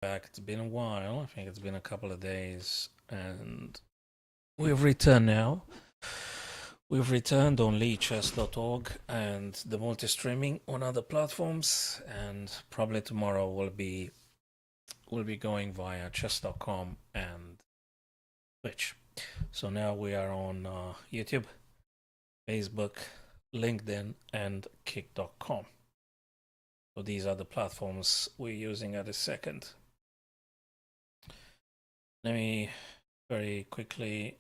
back. It's been a while. I think it's been a couple of days, and we've returned now. We've returned on leechess.org and the multi-streaming on other platforms, and probably tomorrow we'll be going via chess.com and Twitch. So now we are on YouTube, Facebook, LinkedIn, and kick.com. So these are the platforms we're using at a second. Let me very quickly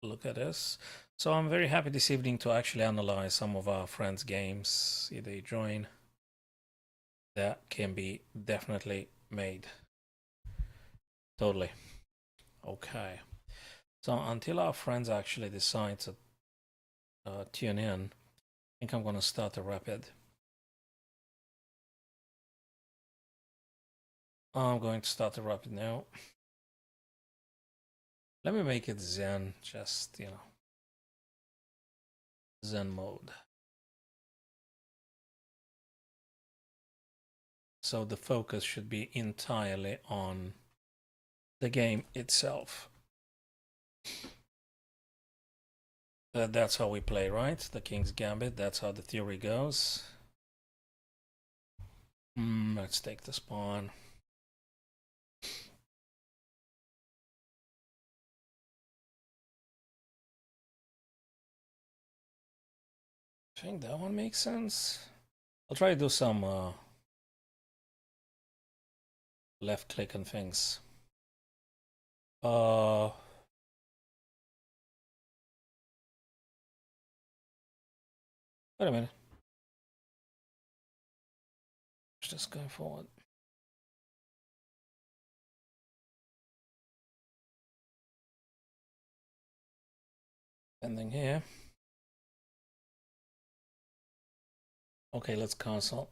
look at this. So I'm very happy this evening to actually analyze some of our friends' games. See, they join. That can be definitely made. Totally. Okay. So until our friends actually decide to tune in, I think I'm going to start a rapid. I'm going to start a rapid now. Let me make it Zen, just, Zen mode. So the focus should be entirely on the game itself. That's how we play, right? The King's Gambit, that's how the theory goes. Let's take the pawn. I think that one makes sense. I'll try to do some left click and things. Wait a minute. Just going forward. Ending here. Okay, let's cancel.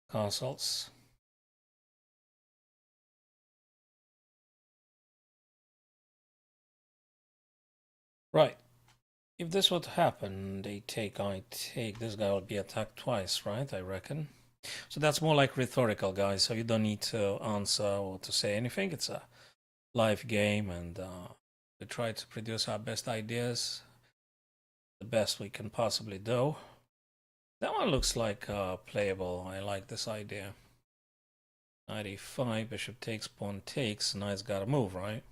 Cancels. Right. If this were to happen, they take, I take, this guy will be attacked twice, right? I reckon. So that's more like rhetorical, guys. So you don't need to answer or to say anything. It's a live game, and we try to produce our best ideas, the best we can possibly do. That one looks like playable. I like this idea. Knight e5, bishop takes, pawn takes. Knight's got to move, right?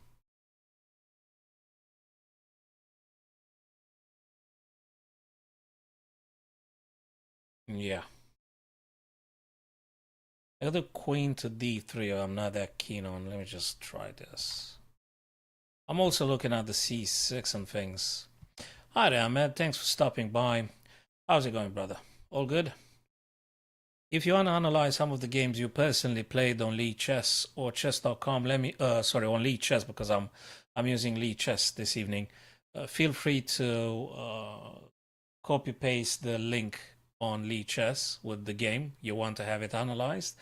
Yeah. I got the queen to d3. I'm not that keen on. Let me just try this. I'm also looking at the c6 and things. Hi there, Ahmed. Thanks for stopping by. How's it going, brother? All good? If you want to analyze some of the games you personally played on Lee Chess or chess.com, let me sorry, on Lee Chess, because I'm using Lee Chess this evening. Feel free to copy paste the link on Lee Chess with the game you want to have it analyzed,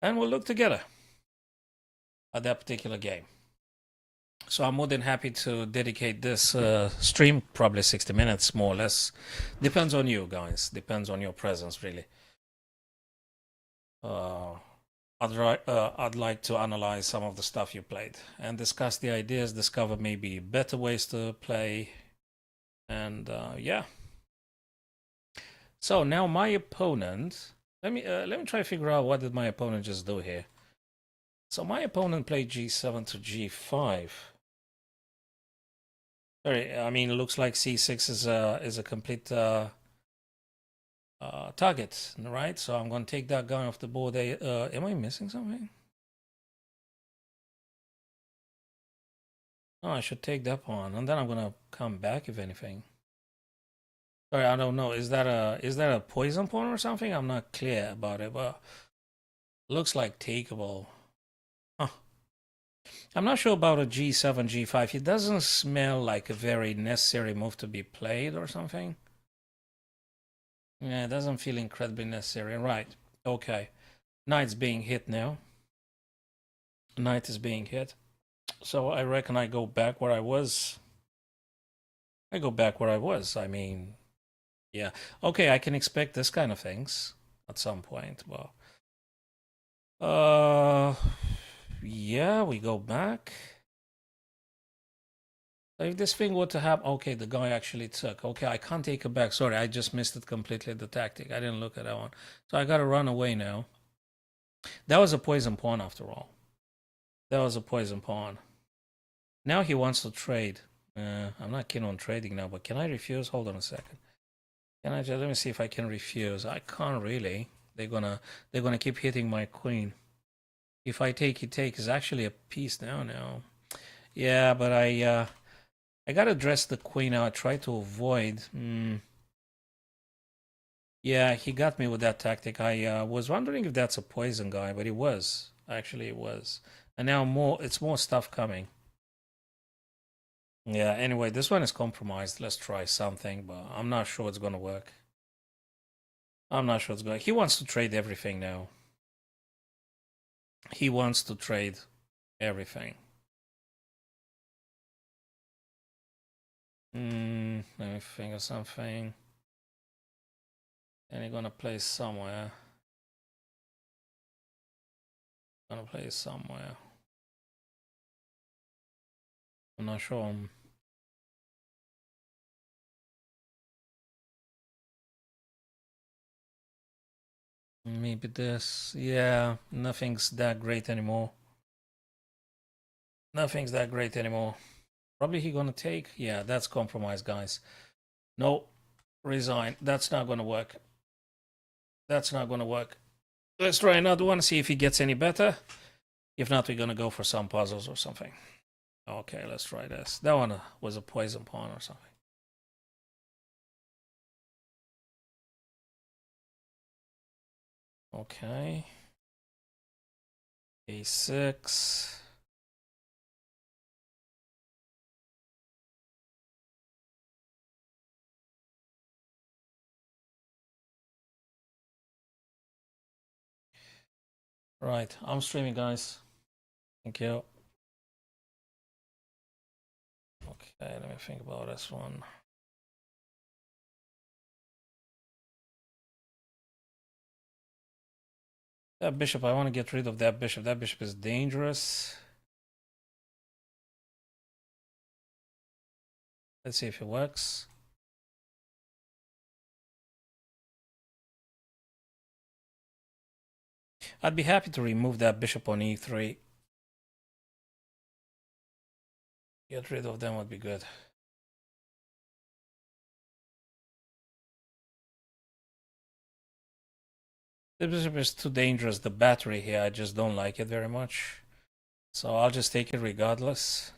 and we'll look together at that particular game. So I'm more than happy to dedicate this stream, probably 60 minutes, more or less. Depends on you guys. Depends on your presence, really. I'd like to analyze some of the stuff you played and discuss the ideas, discover maybe better ways to play, and yeah. So now my opponent. Let me try to figure out what did my opponent just do here. So my opponent played g7 to g5. I mean, it looks like c6 is a complete target, right? So I'm going to take that guy off the board. Am I missing something? Oh, I should take that pawn, and then I'm going to come back if anything. Sorry, I don't know. Is that a poison pawn or something? I'm not clear about it, but looks like takeable. Huh. I'm not sure about a g7, g5. It doesn't smell like a very necessary move to be played or something. Yeah, it doesn't feel incredibly necessary. Right. Okay. Knight's being hit now. Knight is being hit. So I reckon I go back where I was. I mean, yeah. Okay, I can expect this kind of things. at some point. But yeah, we go back. So if this thing were to happen, okay, the guy actually took. Okay, I can't take it back. Sorry, I just missed it completely. The tactic. I didn't look at that one. So I gotta run away now. That was a poison pawn after all. That was a poison pawn. Now he wants to trade. I'm not keen on trading now, but can I refuse? Hold on a second. Can I just let me see if I can refuse? I can't really. They're gonna keep hitting my queen. If I take, he takes. It's actually a piece now. Now, yeah, but I gotta dress the queen out. Try to avoid. Yeah, he got me with that tactic. I was wondering if that's a poison guy, but it was. Actually, it was. And now it's more stuff coming. Yeah, anyway, this one is compromised. Let's try something, but I'm not sure it's gonna work. I'm not sure it's going. He wants to trade everything now. He wants to trade everything. Let me think of something. And he's gonna play somewhere. Gonna play somewhere. I'm not sure. Maybe this. Yeah, nothing's that great anymore. Nothing's that great anymore. Probably he gonna take. Yeah, that's compromise, guys. No, resign. That's not gonna work. That's not gonna work. Let's try another one. See if he gets any better. If not, we're gonna go for some puzzles or something. Okay, let's try this. That one was a poison pawn or something. Okay. A6. Right, I'm streaming, guys. Thank you. Okay, let me think about this one. That bishop, I want to get rid of that bishop. That bishop is dangerous. Let's see if it works. I'd be happy to remove that bishop on e3. Get rid of them would be good. The bishop is too dangerous. The battery here, I just don't like it very much. So I'll just take it regardless.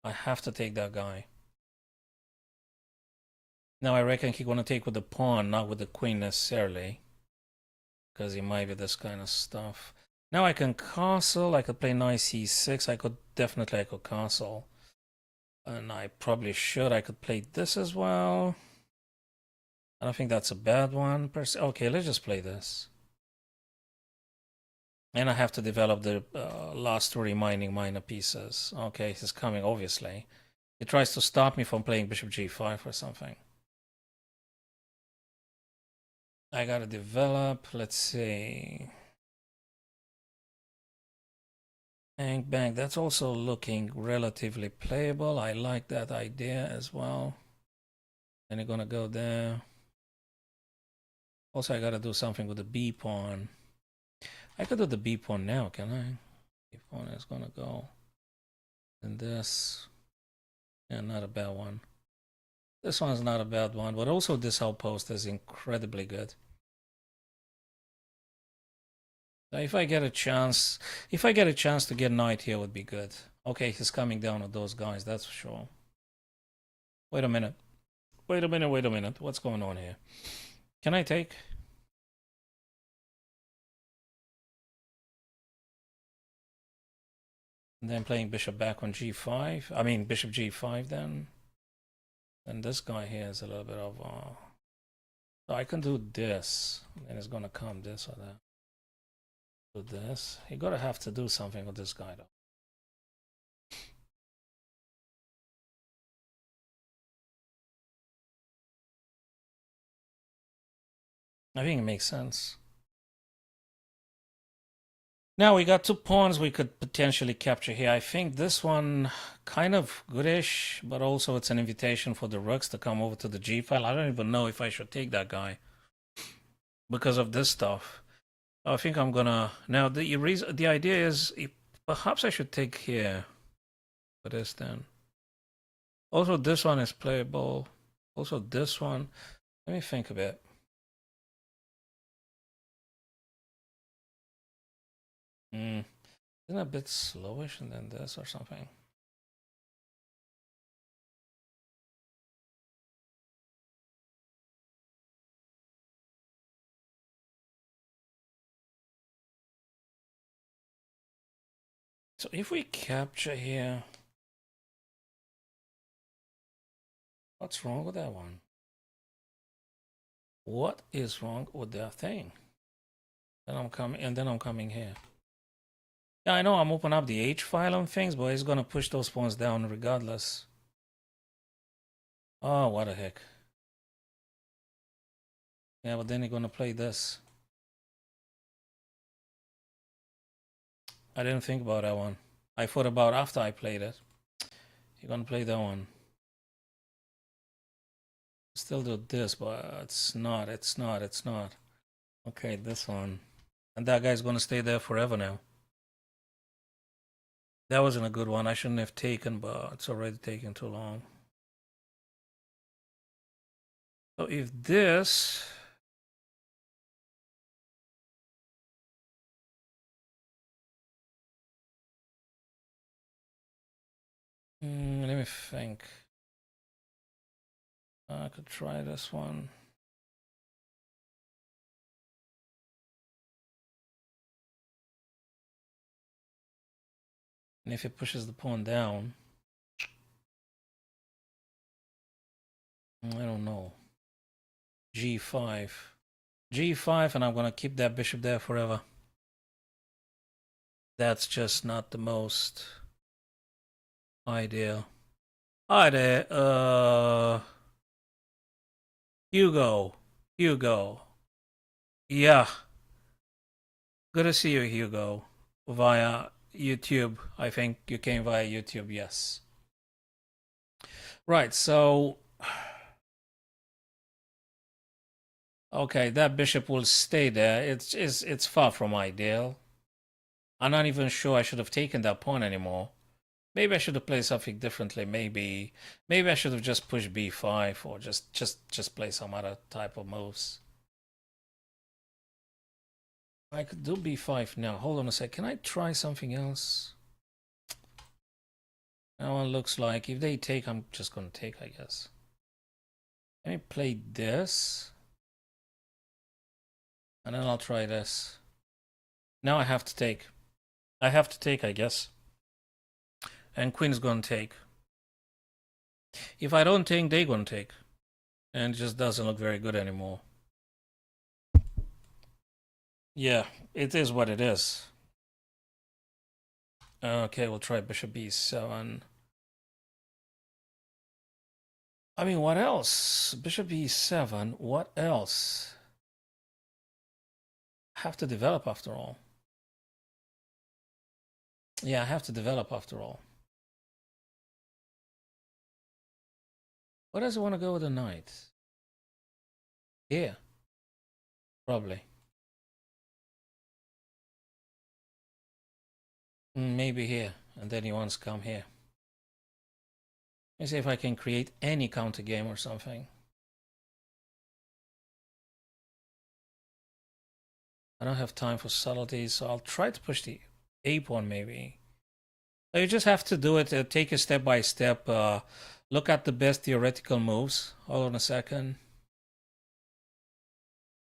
I have to take that guy. Now I reckon he's gonna take with the pawn, not with the queen necessarily. Because he might be this kind of stuff. Now I can castle, I could play knight c6, I could castle. And I probably should, I could play this as well. I don't think that's a bad one per se. Okay, let's just play this. And I have to develop the last two remaining minor pieces. Okay, he's coming, obviously. He tries to stop me from playing bishop g5 or something. I gotta develop, let's see. Bang, bang. That's also looking relatively playable. I like that idea as well. And you're gonna go there. Also, I gotta do something with the B pawn. I could do the B pawn now, can I? B pawn is gonna go. And this. Yeah, not a bad one. This one's not a bad one, but also this outpost is incredibly good. So if I get a chance to get knight here would be good. Okay, he's coming down with those guys, that's for sure. Wait a minute. Wait a minute. What's going on here? Can I take? And then playing bishop back on g5. I mean bishop g5 then. And this guy here is a little bit of so I can do this. And it's gonna come this or that. Do this. You gotta have to do something with this guy though. I think it makes sense. Now we got two pawns we could potentially capture here. I think this one kind of goodish, but also it's an invitation for the rooks to come over to the G file. I don't even know if I should take that guy because of this stuff. I think I'm gonna now the idea is perhaps I should take here for this then. Also, this one is playable. Also, this one. Let me think a bit. Isn't it a bit slowish than this or something? So if we capture here, what's wrong with that one? What is wrong with that thing? Then I'm coming here. Yeah, I know I'm opening up the H file on things, but it's gonna push those pawns down regardless. Oh, what the heck. Yeah, but then you're gonna play this. I didn't think about that one. I thought about after I played it. You're gonna play that one. Still do this, but it's not. Okay, this one. And that guy's gonna stay there forever now. That wasn't a good one. I shouldn't have taken, but it's already taken too long. So if this... let me think. I could try this one. And if it pushes the pawn down, I don't know. G5. G5, and I'm going to keep that bishop there forever. That's just not the most ideal. Hi there, Hugo. Yeah. Good to see you, Hugo. Via YouTube. I think you came via YouTube, yes. Right, so... Okay, that bishop will stay there. It's far from ideal. I'm not even sure I should have taken that pawn anymore. Maybe I should have played something differently. Maybe I should have just pushed b5 or just play some other type of moves. I could do b5 now. Hold on a sec. Can I try something else? That one looks like if they take, I'm just gonna take, I guess. Let me play this. And then I'll try this. Now I have to take. I have to take, I guess. And queen's gonna take. If I don't take, they're gonna take. And it just doesn't look very good anymore. Yeah, it is what it is. Okay, we'll try bishop b7. I mean, what else? Bishop b7, what else? I have to develop after all. Yeah, I have to develop after all. Where does it want to go with the knight? Here. Probably. Maybe here. And then he wants to come here. Let me see if I can create any counter game or something. I don't have time for subtleties, so I'll try to push the a pawn maybe. So you just have to do it, take it step by step. Look at the best theoretical moves. Hold on a second.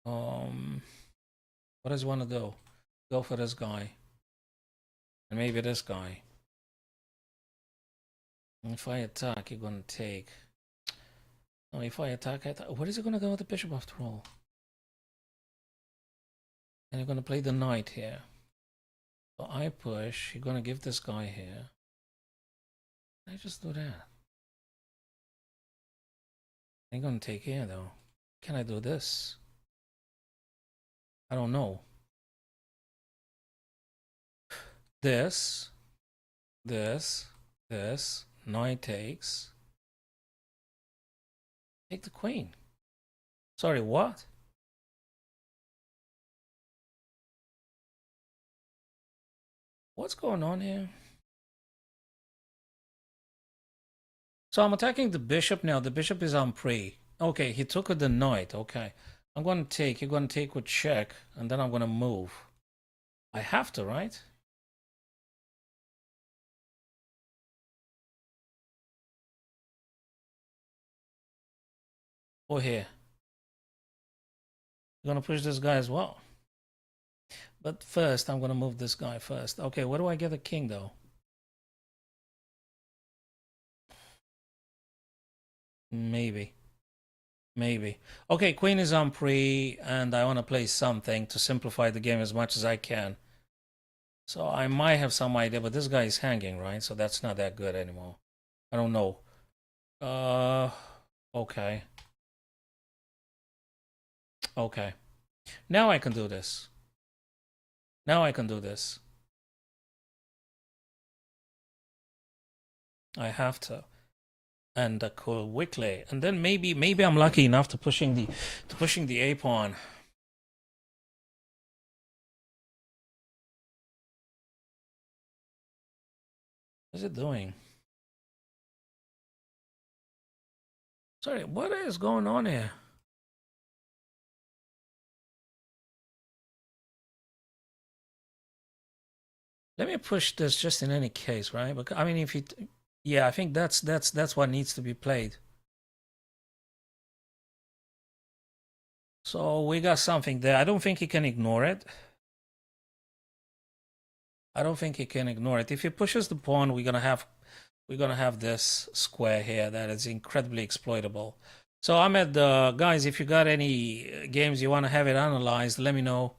What does he want to do? Go for this guy. And maybe this guy. If I attack, you're going to take. No, if I attack, where is he going to go with the bishop after all? And you're going to play the knight here. So I push. You're going to give this guy here. I just do that. I'm going to take here though. Can I do this? I don't know. This, this, this. Knight takes. Take the queen. Sorry, what? What's going on here? So I'm attacking the bishop now. The bishop is on prey. Okay, he took with the knight. Okay. I'm going to take. You're going to take with check. And then I'm going to move. I have to, right? Or here. You're going to push this guy as well. But first, I'm going to move this guy first. Okay, where do I get a king, though? Maybe. Maybe. Okay, queen is on pre, and I want to play something to simplify the game as much as I can. So I might have some idea, but this guy is hanging, right? So that's not that good anymore. I don't know. Okay. Okay. Now I can do this. Now I can do this. I have to. And quickly. And then maybe I'm lucky enough to pushing the A pawn. What's it doing? Sorry, what is going on here? Let me push this just in any case, right? Because I mean, if you, yeah, I think that's what needs to be played. So we got something there. I don't think he can ignore it. I don't think he can ignore it. If he pushes the pawn, we're gonna have this square here that is incredibly exploitable. So Ahmed, guys, if you got any games you want to have it analyzed, let me know.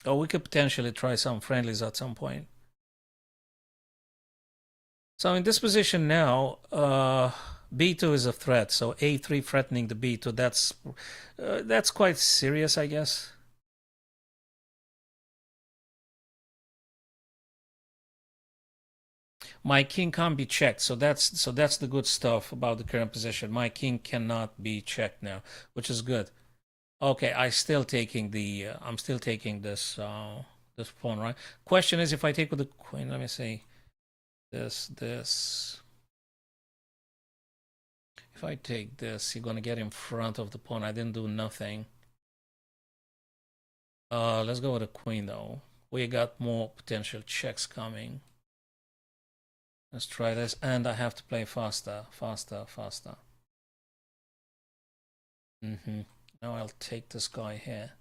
Or we could potentially try some friendlies at some point. So in this position now, B2 is a threat. So A3 threatening the B2. That's quite serious, I guess. My king can't be checked. So that's the good stuff about the current position. My king cannot be checked now, which is good. Okay, I'm still taking this pawn, right? Question is if I take with the queen, let me see. This. If I take this, you're gonna get in front of the pawn. I didn't do nothing. Let's go with the queen though. We got more potential checks coming. Let's try this, and I have to play faster. Now I'll take this guy here.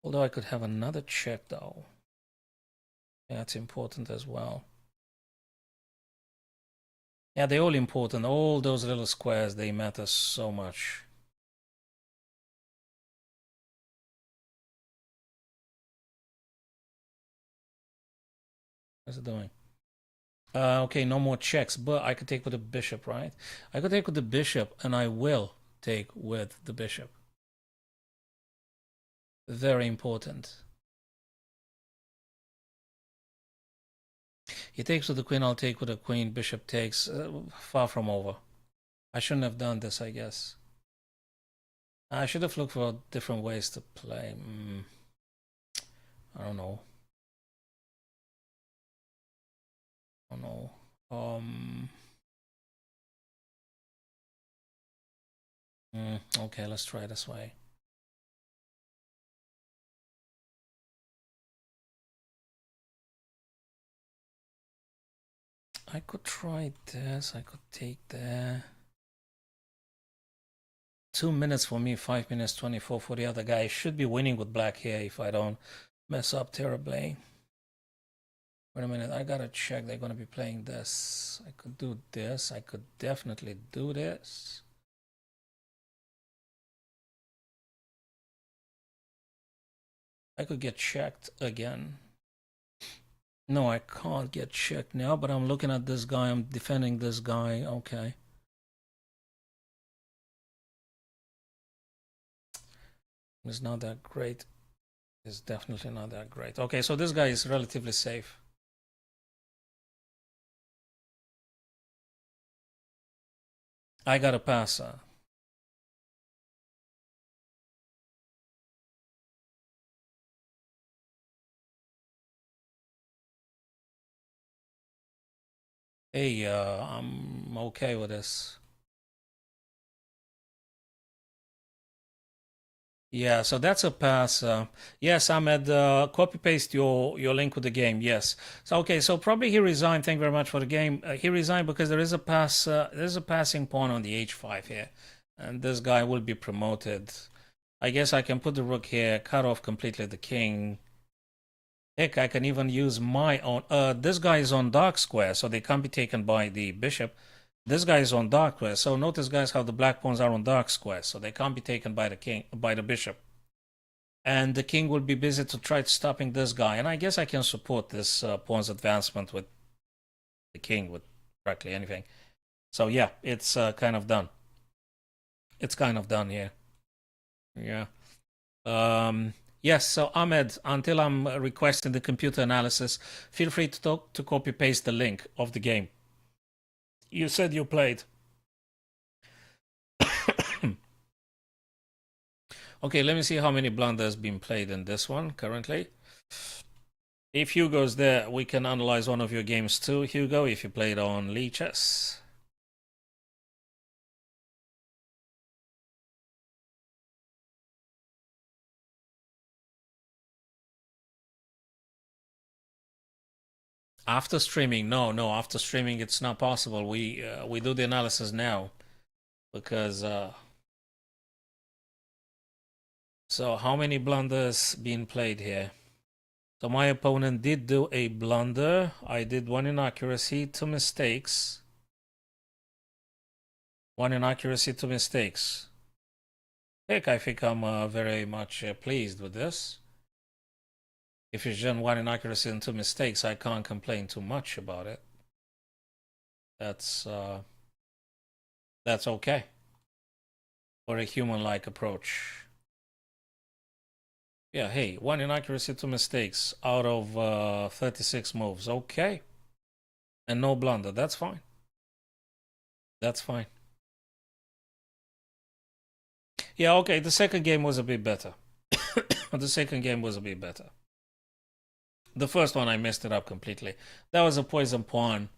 Although I could have another check though. Yeah, that's important as well. Yeah, they're all important. All those little squares, they matter so much. What's it doing? Okay, no more checks, but I could take with the bishop, right? I could take with the bishop, and I will take with the bishop. Very important. He takes with the queen, I'll take with the queen. Bishop takes. Far from over. I shouldn't have done this, I guess. I should have looked for different ways to play. I don't know. I don't know. Okay, let's try this way. I could try this. I could take there. 2 minutes for me, 5 minutes 24 for the other guy. I should be winning with black here if I don't mess up terribly. Wait a minute, I gotta check. They're gonna be playing this. I could do this. I could definitely do this. I could get checked again. No, I can't get checked now, but I'm looking at this guy. I'm defending this guy. Okay. It's not that great. It's definitely not that great. Okay, so this guy is relatively safe. I got a passer. Hey, I'm okay with this. Yeah, so that's a pass. Yes, Ahmed, copy paste your link with the game. Yes. So okay, so probably he resigned. Thank you very much for the game. He resigned because there is a pass. There's a passing pawn on the h5 here, and this guy will be promoted. I guess I can put the rook here, cut off completely the king. Heck, I can even use my own. This guy is on dark square, so they can't be taken by the bishop. This guy is on dark square. So notice, guys, how the black pawns are on dark square, so they can't be taken by the king, by the bishop. And the king will be busy to try stopping this guy. And I guess I can support this pawn's advancement with the king, with practically anything. So yeah, it's kind of done. It's kind of done here. Yeah. Yes, so Ahmed, until I'm requesting the computer analysis, feel free to copy paste the link of the game. You said you played. Okay, let me see how many blunders been played in this one currently. If Hugo's there, we can analyze one of your games too, Hugo, if you played on Lee Chess. After streaming, no, after streaming it's not possible. We do the analysis now because so how many blunders being played here? So my opponent did do a blunder. I did one inaccuracy, two mistakes. One inaccuracy, two mistakes. Heck, I think I'm very much pleased with this. If it's just one inaccuracy and two mistakes, I can't complain too much about it. That's okay for a human-like approach. Yeah, hey, one inaccuracy, two mistakes out of 36 moves. Okay. And no blunder. That's fine. That's fine. Yeah, okay. The second game was a bit better. The second game was a bit better. The first one, I messed it up completely. That was a poison pawn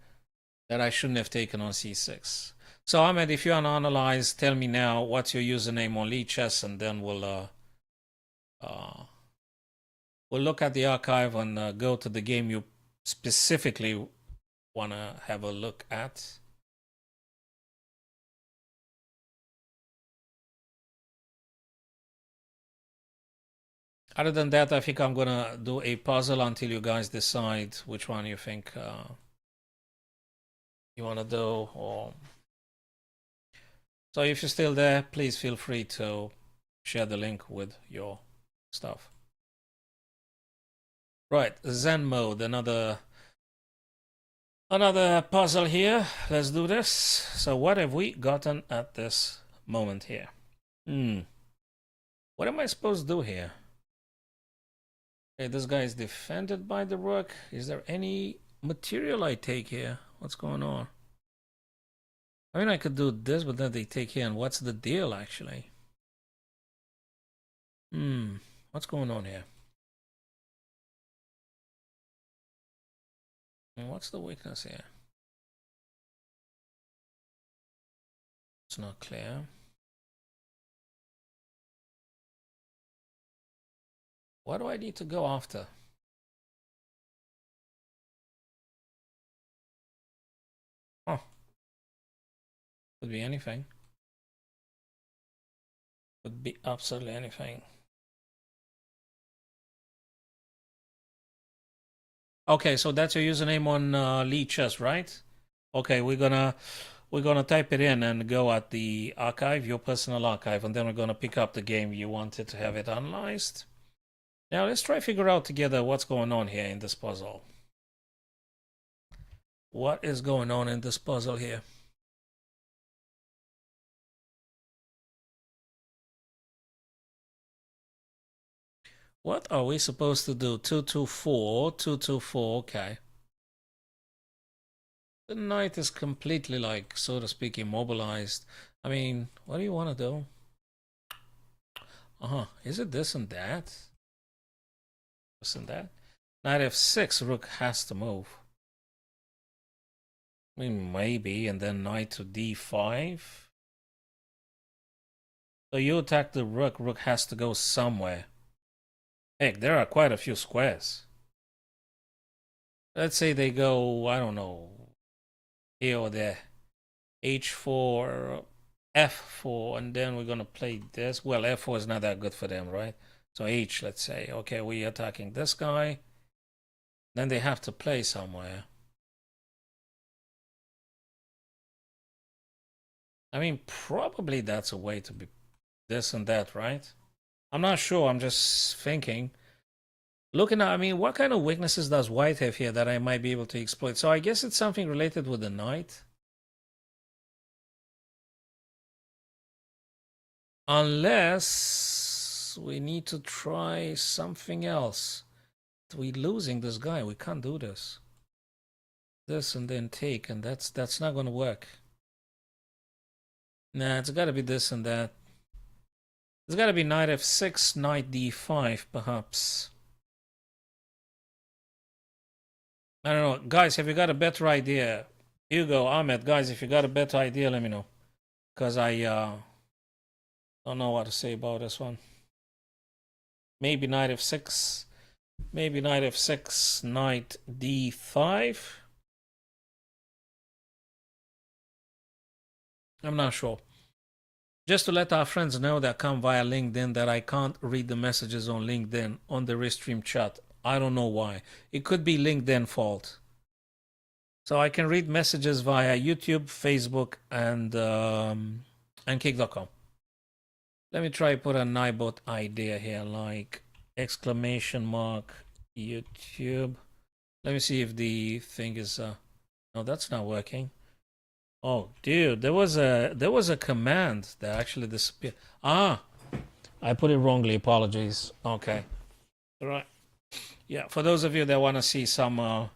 that I shouldn't have taken on c6. So, Ahmed, if you want to analyze, tell me now what's your username on Lee Chess, and then we'll look at the archive and go to the game you specifically want to have a look at. Other than that, I think I'm gonna do a puzzle until you guys decide which one you think you want to do. Or so if you're still there, please feel free to share the link with your stuff. Right, Zen mode, another puzzle here. Let's do this. So what have we gotten at this moment here? What am I supposed to do here? Okay, this guy is defended by the rook. Is there any material I take here? What's going on? I mean, I could do this, but then they take here. And what's the deal, actually? What's going on here? What's the weakness here? It's not clear. What do I need to go after? Oh, could be anything. Could be absolutely anything. Okay, so that's your username on Lee Chess, right? Okay, we're gonna type it in and go at the archive, your personal archive, and then we're gonna pick up the game you wanted to have it analyzed. Now let's try to figure out together what's going on here in this puzzle. What is going on in this puzzle here? What are we supposed to do? 224, 224, okay. The knight is completely, like, so to speak, immobilized. I mean, what do you want to do? Is it this and that? This and that? Knight f6, rook has to move. I mean, maybe, and then knight to d5. So you attack the rook, rook has to go somewhere. Heck, there are quite a few squares. Let's say they go, I don't know, here or there. h4, f4, and then we're gonna play this. Well, f4 is not that good for them, right? So h, let's say. Okay, we're attacking this guy. Then they have to play somewhere. I mean, probably that's a way to be this and that, right? I'm not sure. I'm just thinking. Looking at, I mean, what kind of weaknesses does white have here that I might be able to exploit? So I guess it's something related with the knight. Unless we need to try something else. We're losing this guy. We can't do this. This and then take, and that's not going to work. Nah, it's got to be this and that. It's got to be knight f6, knight d5, perhaps. I don't know. Guys, have you got a better idea? Hugo, Ahmed, guys, if you got a better idea, let me know. Because I don't know what to say about this one. Maybe knight f6. Maybe knight f6, knight d5. I'm not sure. Just to let our friends know that come via LinkedIn that I can't read the messages on LinkedIn on the Restream chat. I don't know why. It could be LinkedIn fault. So I can read messages via YouTube, Facebook, and Kick.com. Let me try put a Nibot idea here, like exclamation mark YouTube. Let me see if the thing is no, that's not working. Oh, dude, there was a command that actually disappeared. Ah, I put it wrongly. Apologies. Okay, all right. Yeah, for those of you that want to see some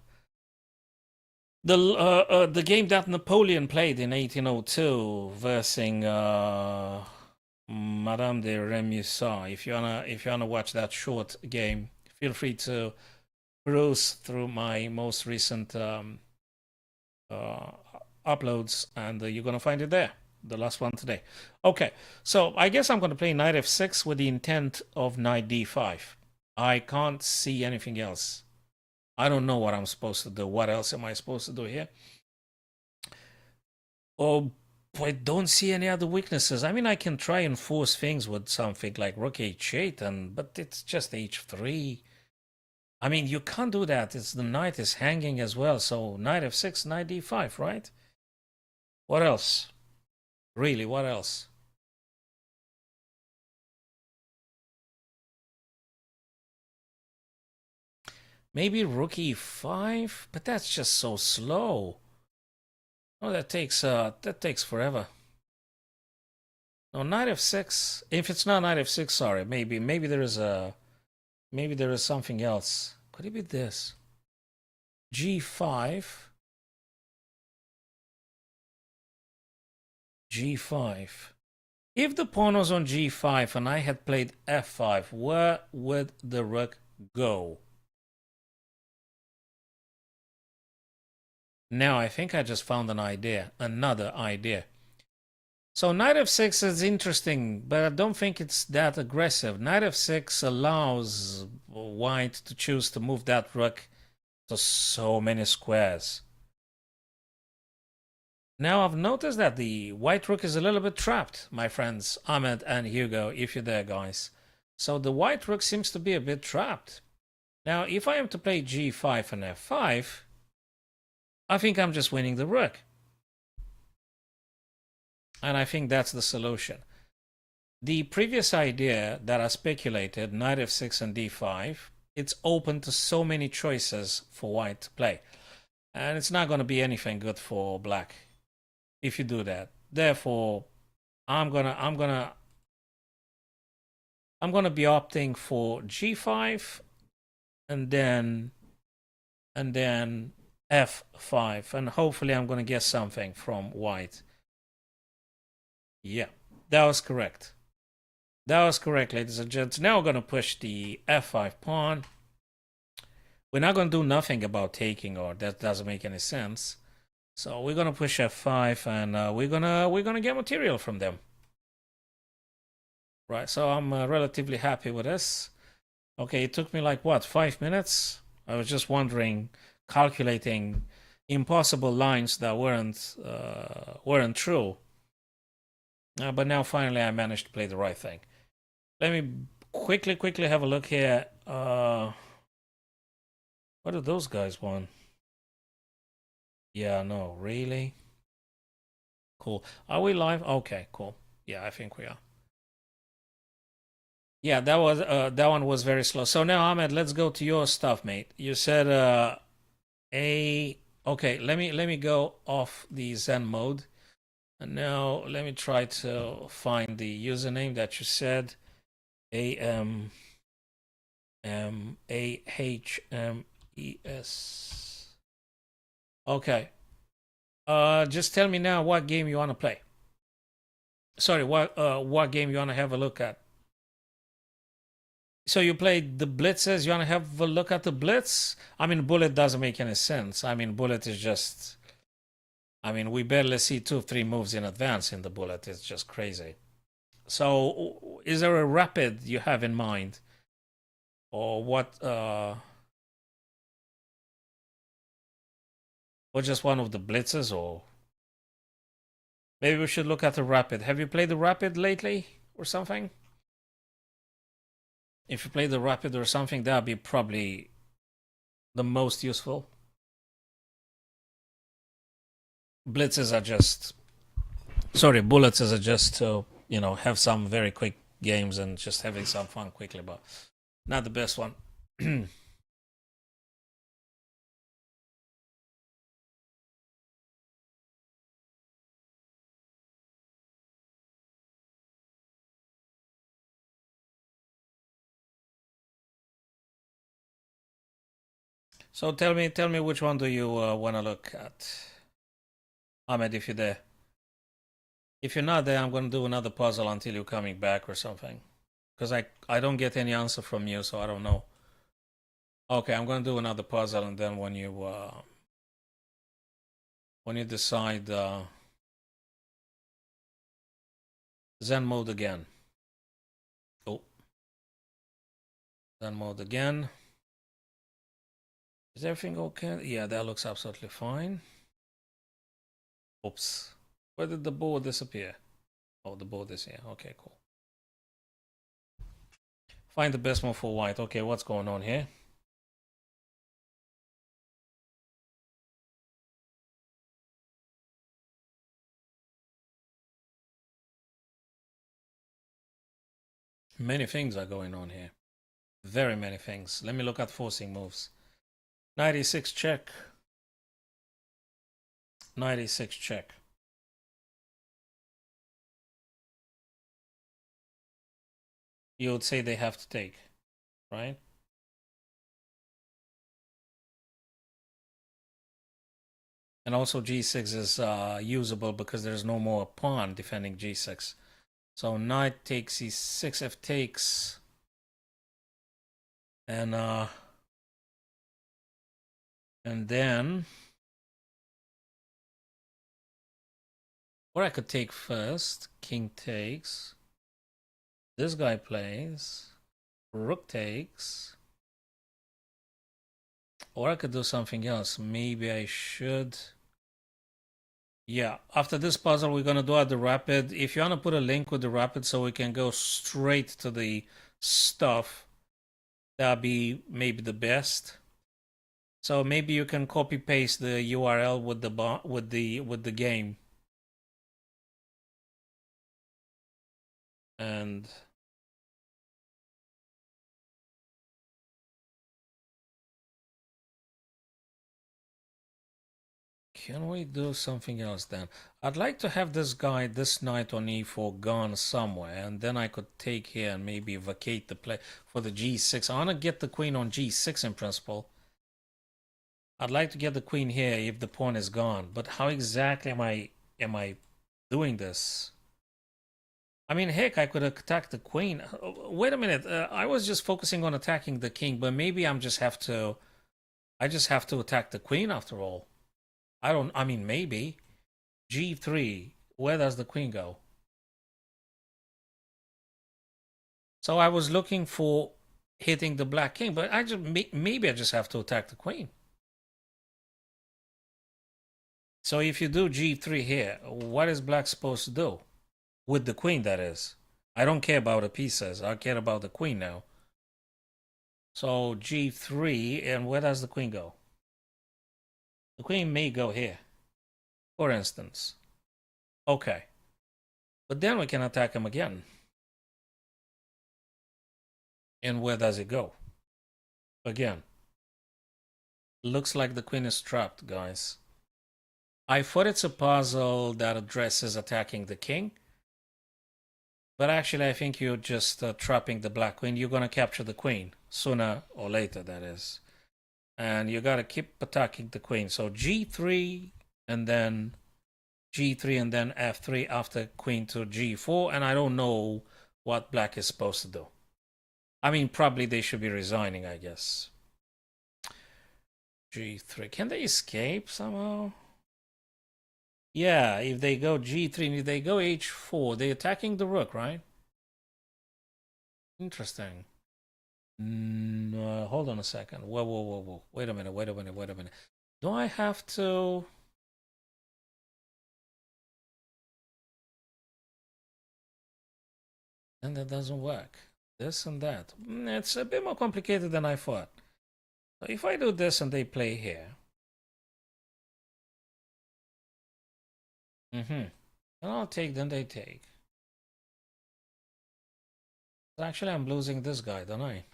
the game that Napoleon played in 1802 versus Madame de Remusat. If you wanna watch that short game, feel free to peruse through my most recent uploads, and you're gonna find it there. The last one today. Okay, so I guess I'm gonna play knight f6 with the intent of knight d5. I can't see anything else. I don't know what I'm supposed to do. What else am I supposed to do here? Oh, I don't see any other weaknesses. I mean, I can try and force things with something like rook h8, but it's just h3. I mean, you can't do that. It's the knight is hanging as well. So knight f6, knight d5, right? What else? Really, what else? Maybe rook e5, but that's just so slow. Oh, that takes forever. No, knight f6. If it's not knight f6, sorry. Maybe there is something else. Could it be this? G5. G5. If the pawn was on G5 and I had played F5, where would the rook go? Now I think I just found an idea, another idea. So knight f6 is interesting, but I don't think it's that aggressive. Knight f6 allows white to choose to move that rook to so many squares. Now I've noticed that the white rook is a little bit trapped, my friends Ahmed and Hugo, if you're there, guys. So the white rook seems to be a bit trapped. Now, if I am to play g5 and f5, I think I'm just winning the rook. And I think that's the solution. The previous idea that I speculated, knight f6 and d5, it's open to so many choices for white to play. And it's not going to be anything good for black if you do that. Therefore, I'm gonna I'm gonna be opting for g5 and then f5, and hopefully I'm gonna get something from white. Yeah, that was correct. That was correct, ladies and gents. Now we're gonna push the f5 pawn. We're not gonna do nothing about taking, or that doesn't make any sense. So we're gonna push f5, and we're gonna get material from them. Right. So I'm relatively happy with this. Okay, it took me like what, 5 minutes? I was just wondering, calculating impossible lines that weren't true. But now finally I managed to play the right thing. Let me quickly have a look here. What do those guys want? Yeah, no, really? Cool. Are we live? Okay, cool. Yeah, I think we are. Yeah, that one was very slow. So now, Ahmed, let's go to your stuff, mate. You said a okay, let me go off the Zen mode. And now let me try to find the username that you said. AMMAHMES. Okay. Just tell me now what game you want to play. Sorry, what game you want to have a look at? So you played the blitzes. You want to have a look at the blitz? I mean, bullet doesn't make any sense. I mean, bullet is just. I mean, we barely see 2-3 moves in advance in the bullet. It's just crazy. So, is there a rapid you have in mind, or what? Or just one of the blitzes, or maybe we should look at the rapid. Have you played the rapid lately, or something? If you play the rapid or something, that'd be probably the most useful. Blitzes are just, sorry, bullets are just to, have some very quick games and just having some fun quickly, but not the best one. So tell me which one do you want to look at, Ahmed, if you're there. If you're not there, I'm going to do another puzzle until you're coming back or something. Because I don't get any answer from you, so I don't know. Okay, I'm going to do another puzzle, and then when you decide Zen mode again. Oh, Zen mode again. Is everything okay? Yeah, that looks absolutely fine. Oops. Where did the board disappear? Oh, the board is here. Okay, cool. Find the best move for white. Okay, what's going on here? Many things are going on here. Very many things. Let me look at forcing moves. 96 check. 96 check. You would say they have to take, right? And also g6 is usable because there's no more pawn defending g6. So knight takes e6, f takes, and then what I could take first, king takes, this guy plays, rook takes, or I could do something else. Maybe I should. Yeah, after this puzzle, we're gonna do at the rapid. If you wanna put a link with the rapid so we can go straight to the stuff, that'd be maybe the best. So maybe you can copy paste the URL with the game. And Can we do something else then? I'd like to have this guy, this knight on e4 gone somewhere, and then I could take here and maybe vacate the play for the g6. I want to get the queen on g6 in principle. I'd like to get the queen here if the pawn is gone, but how exactly am I doing this? I mean, heck, I could attack the queen. Wait a minute. I was just focusing on attacking the king, but maybe I just have to attack the queen after all. I mean, maybe. G3. Where does the queen go? So I was looking for hitting the black king, but maybe I just have to attack the queen. So if you do G3 here, what is black supposed to do? With the queen, that is. I don't care about the pieces. I care about the queen now. So G3, and where does the queen go? The queen may go here, for instance. Okay. But then we can attack him again. And where does it go? Again. Looks like the queen is trapped, guys. I thought it's a puzzle that addresses attacking the king. But actually, I think you're just trapping the black queen. You're going to capture the queen sooner or later, that is. And you got to keep attacking the queen. So G3 and then G3 and then F3 after queen to G4. And I don't know what black is supposed to do. I mean, probably they should be resigning, I guess. G3. Can they escape somehow? Yeah, if they go G3 and if they go H4, they're attacking the rook, right? Interesting. Hold on a second. Whoa. Wait a minute. Do I have to... And that doesn't work. This and that. It's a bit more complicated than I thought. So if I do this and they play here... And I'll take, then they take. Actually, I'm losing this guy, don't I?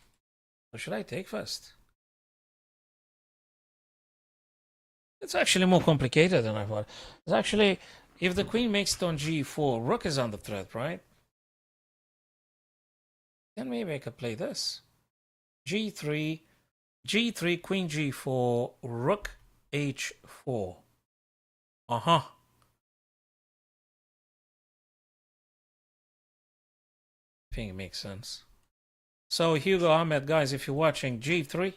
Or should I take first? It's actually more complicated than I thought. It's actually, if the queen makes it on G4, rook is under threat, right? Then maybe I could play this. G3, G3, queen G4, rook H4. I think it makes sense. So Hugo Ahmed, guys, if you're watching, G3,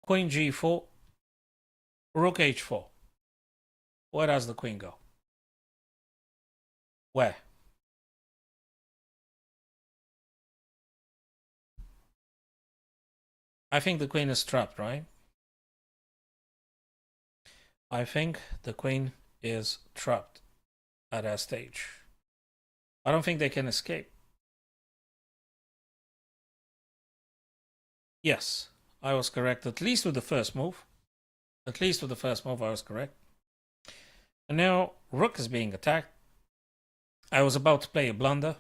queen G4, rook H4. Where does the queen go? Where? I think the queen is trapped, right? I think the queen is trapped at that stage. I don't think they can escape. Yes, I was correct, at least with the first move. At least with the first move, I was correct. And now, rook is being attacked. I was about to play a blunder.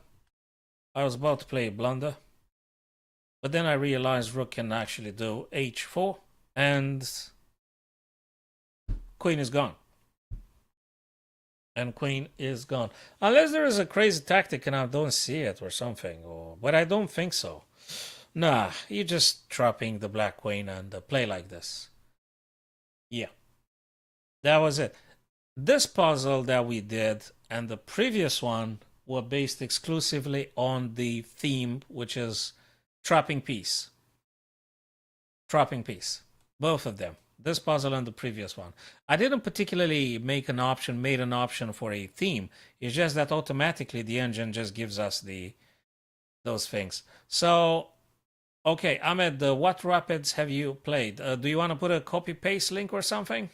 But then I realized rook can actually do H4. And queen is gone. Unless there is a crazy tactic and I don't see it or something. But I don't think so. Nah, you're just trapping the black queen and play like this. Yeah. That was it. This puzzle that we did and the previous one were based exclusively on the theme, which is trapping piece. Both of them. This puzzle and the previous one. I didn't particularly made an option for a theme. It's just that automatically the engine just gives us those things. So, okay, Ahmed, what rapids have you played? Do you want to put a copy-paste link or something?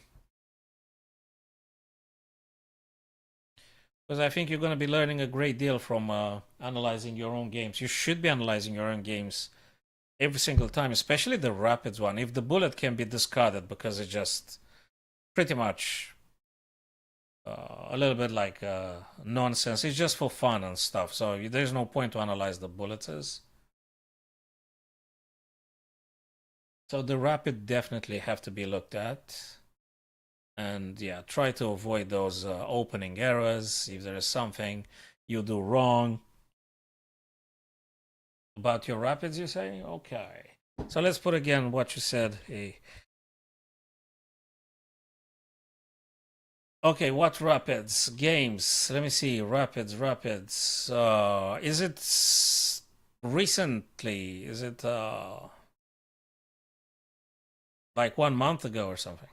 Because I think you're going to be learning a great deal from analyzing your own games. You should be analyzing your own games every single time, especially the rapids one. If the bullet can be discarded because it's just pretty much a little bit like nonsense. It's just for fun and stuff. So there's no point to analyze the bullets. So the rapid definitely have to be looked at. And yeah, try to avoid those opening errors. If there is something you do wrong about your rapids, you say? Okay. So let's put again what you said. Okay, what rapids? Games. Let me see. Rapids. Is it recently? Is it like 1 month ago or something?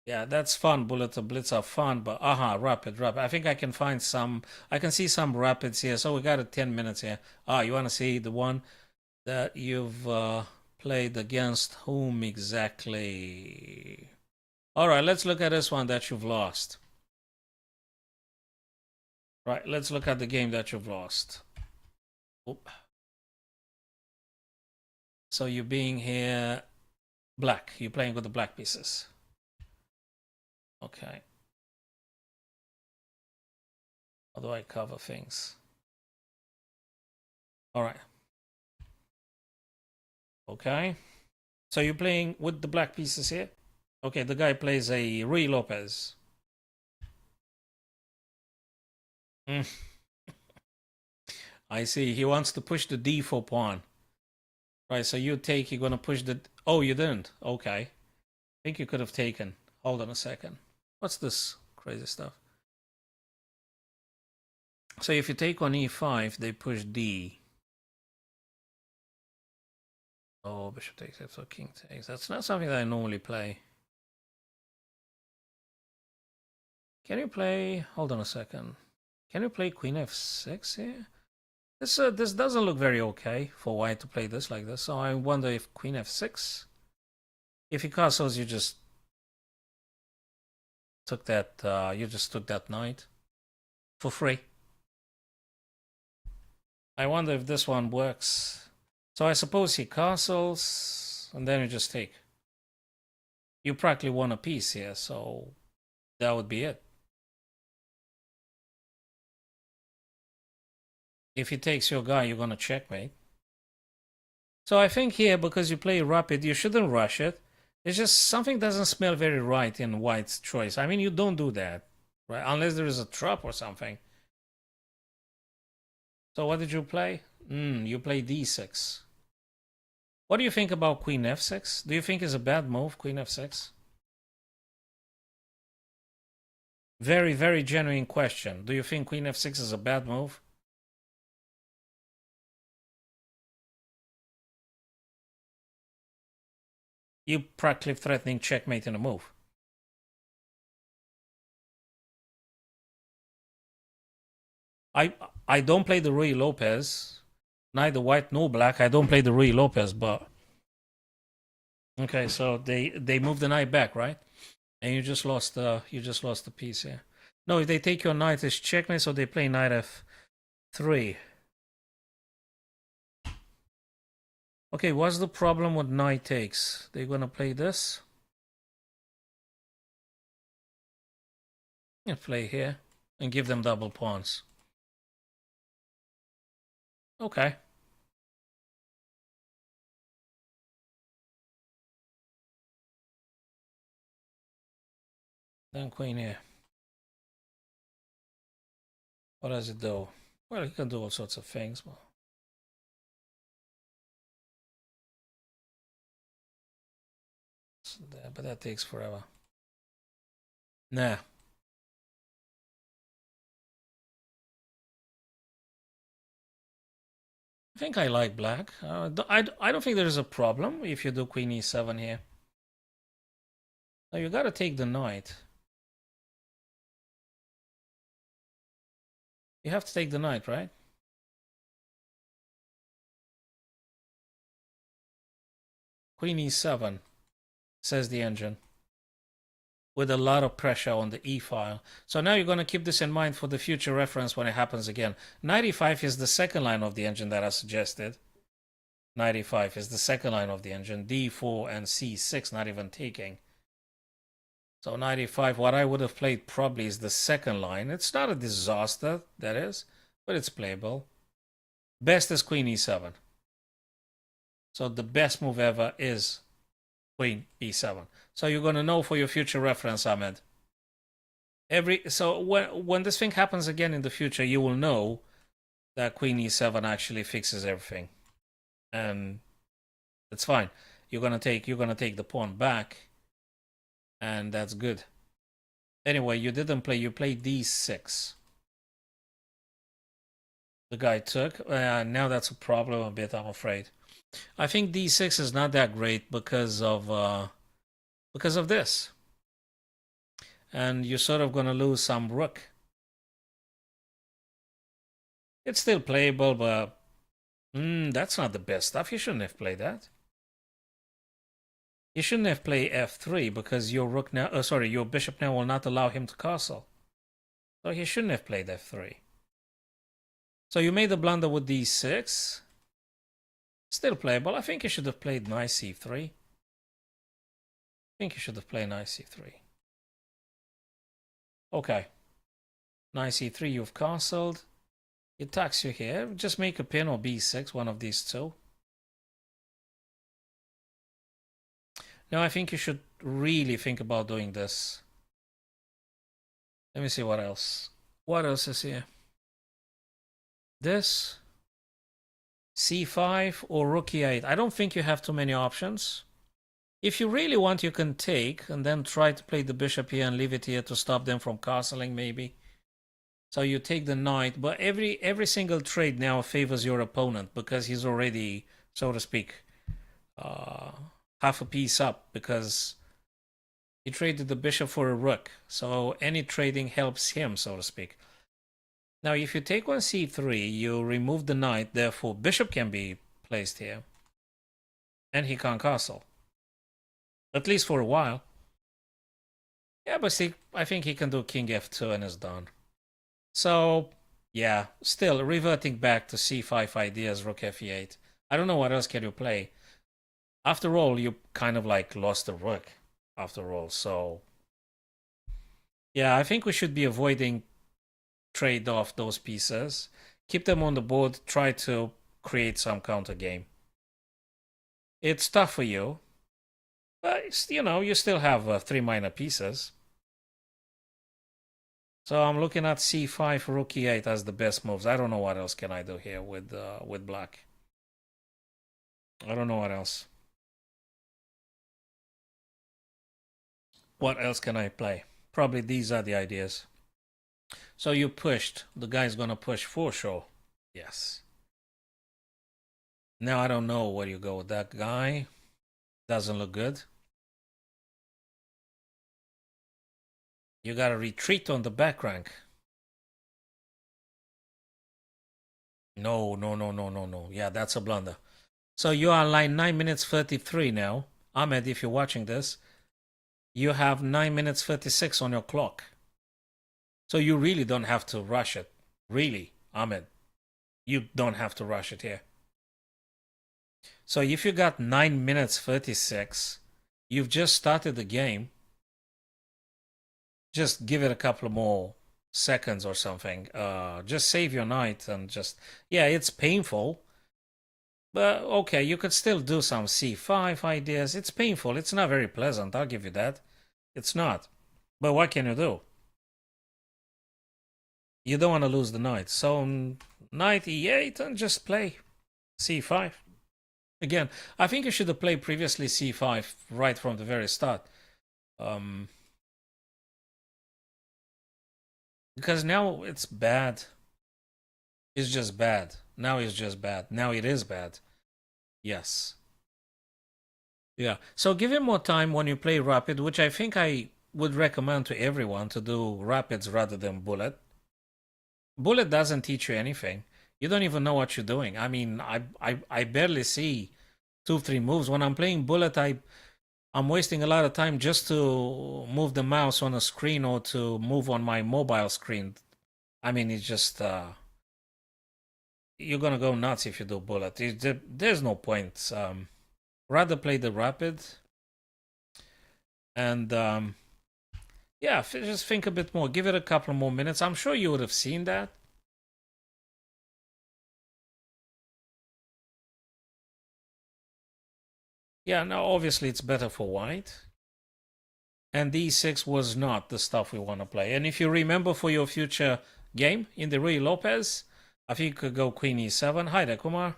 Yeah, that's fun. Bullet to Blitz are fun, but rapid. I think I can find some. I can see some rapids here. So we got 10 minutes here. You want to see the one that you've played against whom exactly? All right, let's look at this one that you've lost. Right, let's look at the game that you've lost. Oop. So you're being here black. You're playing with the black pieces. Okay. How do I cover things? All right. Okay. So you're playing with the black pieces here? Okay, the guy plays a Rui Lopez. I see. He wants to push the d4 pawn. Right, so you take, you're going to push the... Oh, you didn't. Okay. I think you could have taken. Hold on a second. What's this crazy stuff? So if you take on e5, they push d. Oh, bishop takes, so king takes. That's not something that I normally play. Can you play... Hold on a second. Can you play queen f6 here? This doesn't look very okay for white to play this like this. So I wonder if queen f6... If he castles, you just took that knight for free. I wonder if this one works. So I suppose he castles, and then you just take. You practically won a piece here, so that would be it. If he takes your guy, you're gonna checkmate. So I think here, because you play rapid, you shouldn't rush it. It's just something doesn't smell very right in white's choice. I mean, you don't do that, right? Unless there is a trap or something. So what did you play? You play d6. What do you think about queen f6? Do you think it's a bad move, queen f6? Very, very genuine question. Do you think queen f6 is a bad move? You practically threatening checkmate in a move. I don't play the Rui Lopez. Neither white nor black. I don't play the Rui Lopez, but okay. So they move the knight back, right? And you just lost the piece here. No, if they take your knight, it's checkmate. So they play knight f3. Okay, what's the problem with knight takes? They're gonna play this. And play here and give them double pawns. Okay. Then queen here. What does it do? Well, he can do all sorts of things. But that takes forever. Nah. I think I like black. I don't think there's a problem if you do queen e7 here. Now you gotta take the knight. You have to take the knight, right? Queen e7, says the engine, with a lot of pressure on the e file. So now you're going to keep this in mind for the future reference when it happens again. 95 is the second line of the engine that I suggested. 95 is the second line of the engine. D4 and C6 not even taking. So 95, what I would have played probably is the second line. It's not a disaster, that is, but it's playable. Best is queen e7. So the best move ever is Queen e7. So you're gonna know for your future reference, Ahmed. So when this thing happens again in the future, you will know that Queen e7 actually fixes everything, and it's fine. You're gonna take the pawn back, and that's good. Anyway, you didn't play. You played d6. The guy took. Now that's a problem a bit, I'm afraid. I think d6 is not that great because of this, and you're sort of gonna lose some rook. It's still playable, but that's not the best stuff. You shouldn't have played that. You shouldn't have played f3 because your rook now, your bishop now will not allow him to castle. So he shouldn't have played f3. So you made a blunder with d6. Still playable. I think you should have played knight c3. I think you should have played knight c3. Okay. Knight c3, you've castled. He attacks you here. Just make a pin or b6, one of these two. Now I think you should really think about doing this. Let me see what else. What else is here? This. c5 or rook e8. I don't think you have too many options. If you really want, you can take and then try to play the bishop here and leave it here to stop them from castling maybe. So you take the knight, but every single trade now favors your opponent because he's already, so to speak, half a piece up because he traded the bishop for a rook. So any trading helps him, so to speak. Now, if you take on c3, you remove the knight, therefore bishop can be placed here. And he can't castle. At least for a while. Yeah, but see, I think he can do king f2 and is done. So, yeah, still reverting back to c5 ideas, rook f8. I don't know what else can you play. After all, you kind of like lost the rook, after all, so... Yeah, I think we should be avoiding trade off those pieces. Keep them on the board, try to create some counter game. It's tough for you, but you know, you still have 3 minor pieces. So I'm looking at c5, rook e8 as the best moves. I don't know what else can I do here with black. I don't know what else. What else can I play? Probably these are the ideas. So you pushed. The guy's gonna push for sure. Yes. Now I don't know where you go with that guy. Doesn't look good. You gotta retreat on the back rank. No, no, no, no, no, no. Yeah, that's a blunder. So you are line 9 minutes 33 now. Ahmed, if you're watching this, you have 9 minutes 36 on your clock. So you really don't have to rush it. Really, Ahmed. You don't have to rush it here. So if you got 9 minutes 36, you've just started the game. Just give it a couple more seconds or something. Just save your knight and just... Yeah, it's painful. But okay, you could still do some c5 ideas. It's painful. It's not very pleasant. I'll give you that. It's not. But what can you do? You don't want to lose the knight. So knight e8 and just play c5. Again, I think you should have played previously c5 right from the very start. Because now it's bad. It's just bad. Now it's just bad. Now it is bad. Yes. Yeah. So give him more time when you play rapid, which I think I would recommend to everyone to do rapids rather than bullet. Bullet doesn't teach you anything. You don't even know what you're doing. I mean, I barely see 2-3 moves. When I'm playing bullet, I'm wasting a lot of time just to move the mouse on a screen or to move on my mobile screen. I mean, it's just you're gonna go nuts if you do bullet. There's no point. Rather play the rapid and yeah, just think a bit more. Give it a couple more minutes. I'm sure you would have seen that. Yeah, now obviously it's better for white. And d6 was not the stuff we want to play. And if you remember for your future game in the Rui Lopez, I think you could go queen e7. Hi there, Kumar.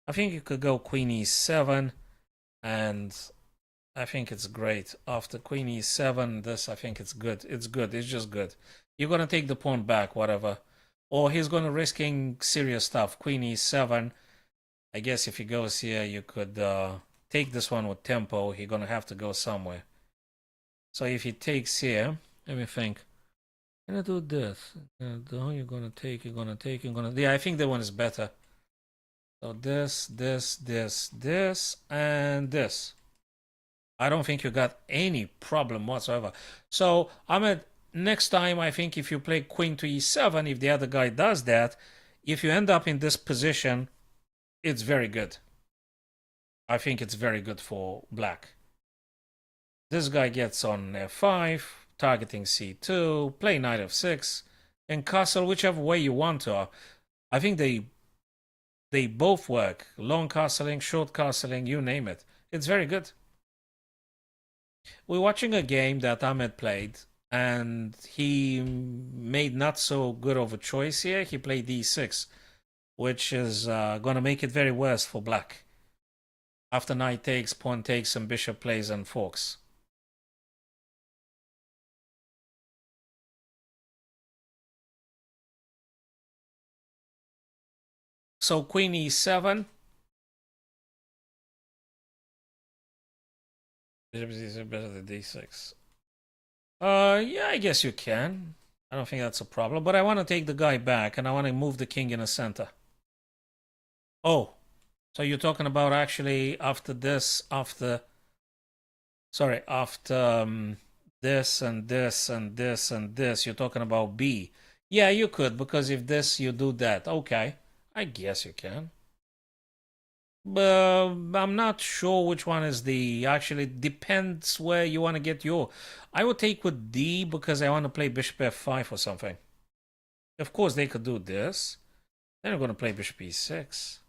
I think you could go queen e7, and I think it's great. After queen e7, this, I think it's good. It's good. It's just good. You're going to take the pawn back, whatever. Or he's going to risking serious stuff. Queen e7. I guess if he goes here, you could take this one with tempo. He's going to have to go somewhere. So if he takes here, let me think. I'm going to do this. You're going to take, you're going to take, you're going to... Yeah, I think that one is better. So this, and this. I don't think you got any problem whatsoever. So I'm at next time. I think if you play queen to e7, if the other guy does that, if you end up in this position, it's very good. I think it's very good for black. This guy gets on f5, targeting c2, play knight f6, and castle whichever way you want to. I think they both work. Long castling, short castling, you name it. It's very good. We're watching a game that Ahmed played, and he made not so good of a choice here. He played d6, which is going to make it very worse for black. After knight takes, pawn takes, and bishop plays and forks. So queen e7. Bishop is better than d6. Yeah, I guess you can. I don't think that's a problem, but I want to take the guy back, and I want to move the king in the center. Oh, so you're talking about actually after this, after this and this and this and this, you're talking about B. Yeah, you could, because if this, you do that. Okay, I guess you can. But I'm not sure which one is the... Actually, depends where you want to get your... I would take with D because I want to play bishop f5 or something. Of course, they could do this. Then I'm going to play bishop e6.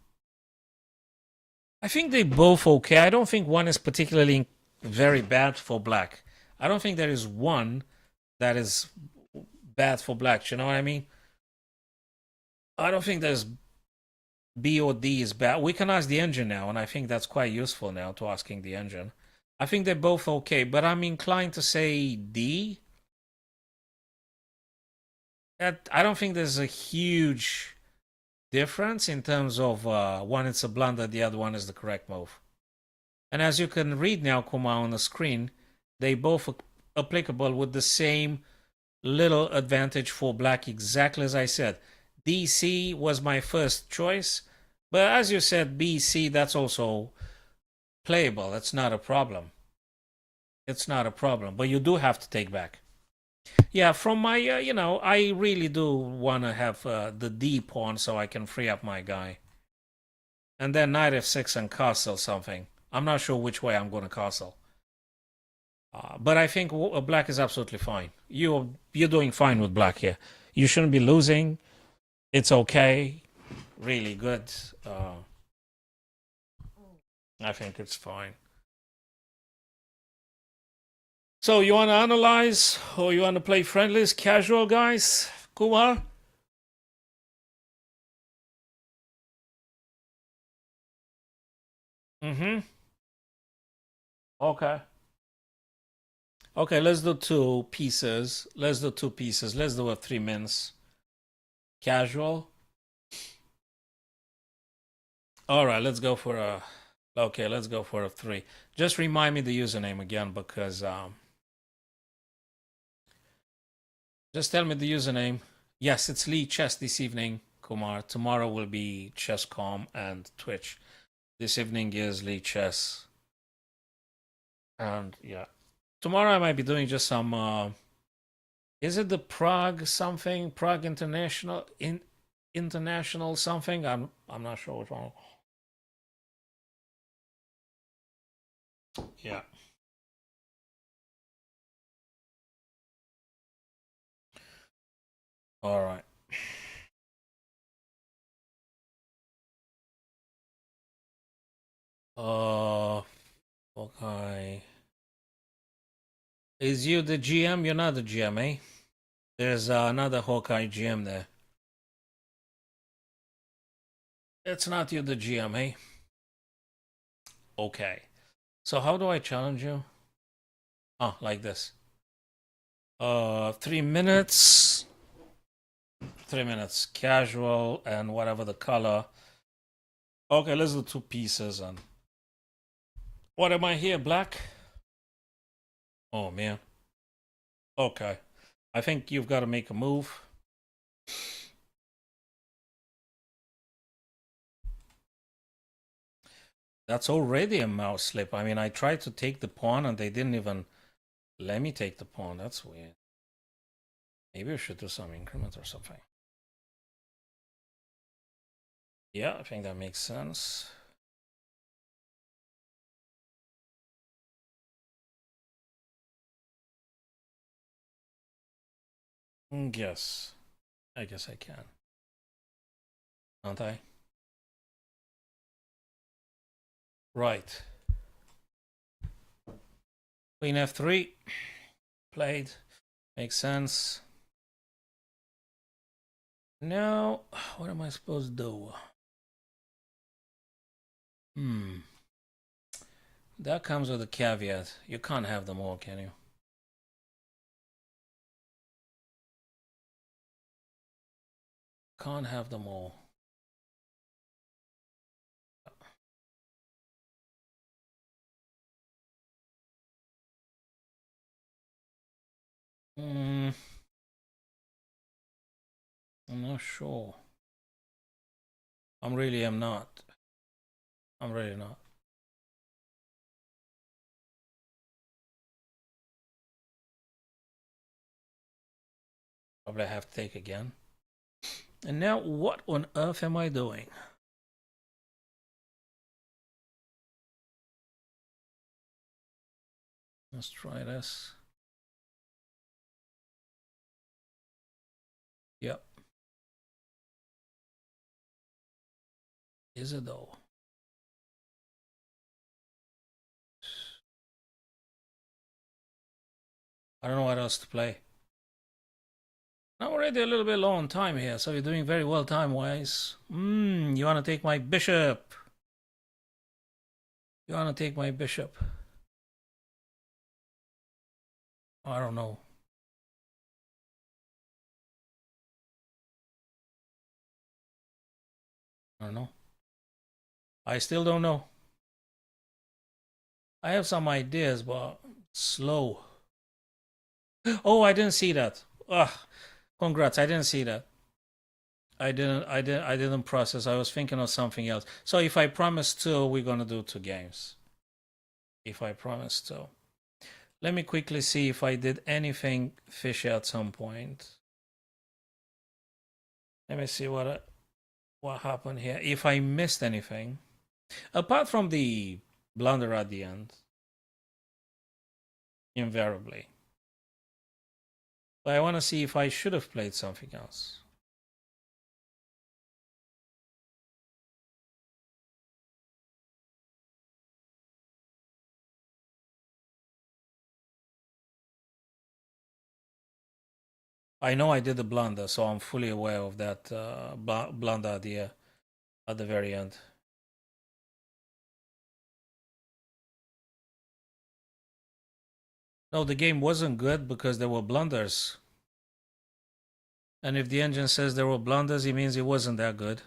I think they both okay. I don't think one is particularly very bad for black. I don't think there is one that is bad for black. Do you know what I mean? I don't think there's B or D is bad. We can ask the engine now, and I think that's quite useful now to asking the engine. I think they're both okay, but I'm inclined to say D. I don't think there's a huge difference in terms of one it's a blunder, the other one is the correct move. And as you can read now, Kuma, on the screen, they both applicable with the same little advantage for black, exactly as I said. DC was my first choice, but as you said, BC, that's also playable. It's not a problem. It's not a problem, but you do have to take back. Yeah, from my, I really do want to have the D pawn so I can free up my guy. And then knight f6 and castle something. I'm not sure which way I'm going to castle. But I think black is absolutely fine. You're doing fine with black here. You shouldn't be losing. It's okay. Really good. I think it's fine. So you want to analyze or you want to play friendlies, casual guys? Kumar? Mm-hmm. Okay. Okay, let's do two pieces. Let's do two pieces. Let's do a 3 minutes. Casual. All right, let's go for a... Okay, let's go for a 3. Just remind me the username again because... Just tell me the username. Yes, it's Lee Chess this evening, Kumar. Tomorrow will be Chess.com and Twitch. This evening is Lee Chess. And yeah. Tomorrow I might be doing just some... is it the Prague something? Prague International something? I'm not sure which one. Yeah. All right. Is you the GM? You're not the GM, eh? There's another Hawkeye GM there. It's not you the GM, eh? Okay. So how do I challenge you? Oh, like this. 3 minutes. 3 minutes. Casual and whatever the color. Okay, let's do 2 pieces. And what am I here? Black? Oh, man. Okay. I think you've got to make a move. That's already a mouse slip. I mean, I tried to take the pawn and they didn't even let me take the pawn. That's weird. Maybe we should do some increment or something. Yeah, I think that makes sense. Yes. I guess I can. Don't I? Right. Queen f3. Played. Makes sense. Now, what am I supposed to do? That comes with a caveat. You can't have them all, can you? Can't have them all. I'm not sure. I'm really not. I'm really not. Probably have to take again. And now, what on earth am I doing? Let's try this. Yep. Is it though? I don't know what else to play. I'm already a little bit low on time here, so you're doing very well time-wise. You want to take my bishop? You want to take my bishop? I don't know. I don't know. I still don't know. I have some ideas, but slow. Oh, I didn't see that. Ugh. Congrats, I didn't see that. I didn't process. I was thinking of something else. So if I promise 2, we're gonna do 2 games. If I promise 2. Let me quickly see if I did anything fishy at some point. Let me see what happened here. If I missed anything, apart from the blunder at the end, invariably. But I want to see if I should have played something else. I know I did a blunder, so I'm fully aware of that blunder idea at the very end. No, the game wasn't good because there were blunders. And if the engine says there were blunders, it means it wasn't that good.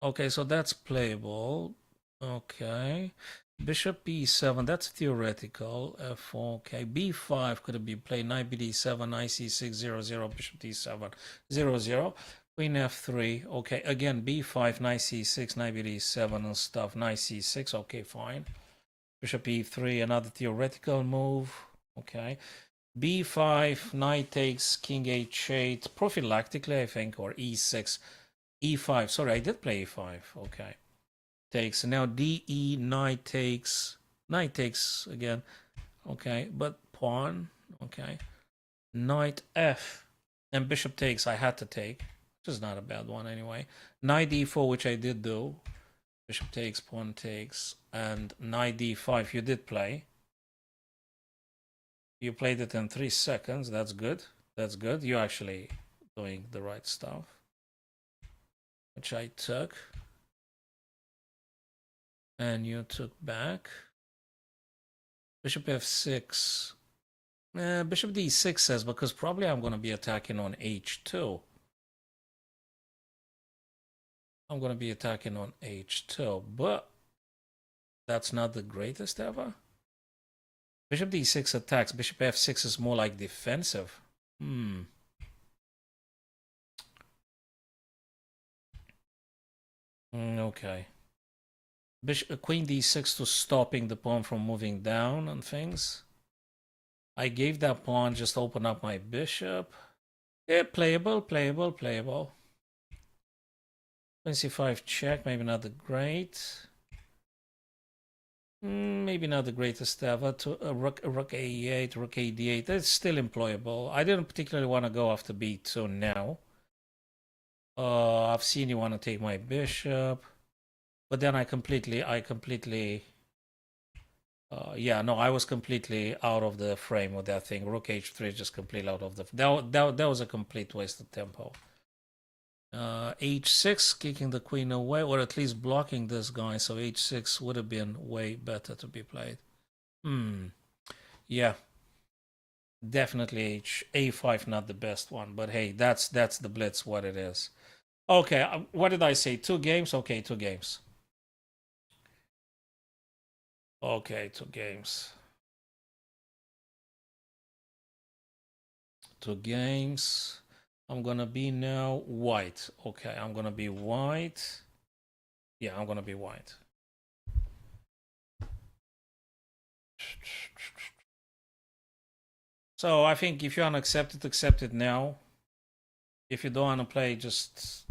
Okay, so that's playable. Okay. Bishop b7, that's theoretical. F4, okay. b5 could have been played. Knight bd7, knight c6, 0-0, bishop d7, 0-0. Queen f3, okay. Again, b5, knight c6, knight bd7 and stuff. Knight c6, okay, fine. Bishop e3, another theoretical move. Okay. b5, knight takes, king h8, prophylactically, I think, or e6, e5. Sorry, I did play e5. Okay. Takes. Now de, knight takes again. Okay, but pawn. Okay. Knight f. And bishop takes, I had to take. Which is not a bad one anyway. Knight d4, which I did do. Bishop takes, pawn takes, and knight d5 you did play. You played it in 3 seconds. That's good. That's good. You're actually doing the right stuff. Which I took. And you took back. Bishop f6. Bishop d6 says, because probably I'm going to be attacking on h2. I'm going to be attacking on h2, but that's not the greatest ever. Bishop d6 attacks. Bishop f6 is more like defensive. Okay. Bishop, queen d6 to stopping the pawn from moving down and things. I gave that pawn, just open up my bishop. Yeah, playable. Queen c5 check, maybe not the great. Maybe not the greatest ever. To rook a8, rook a d8. That's still employable. I didn't particularly want to go after b2 now. I've seen you want to take my bishop, but then I completely. Yeah, no, I was completely out of the frame with that thing. Rook h3 just completely out of the. That was a complete waste of tempo. H6, kicking the queen away, or at least blocking this guy. So h6 would have been way better to be played. Yeah, definitely a5 not the best one, but hey, that's the blitz what it is. Okay, what did I say? 2 games? Okay, 2 games. Okay, 2 games. 2 games. I'm gonna be now white. Okay, I'm gonna be white. Yeah, I'm gonna be white. So I think if you want to accept it now. If you don't want to play, just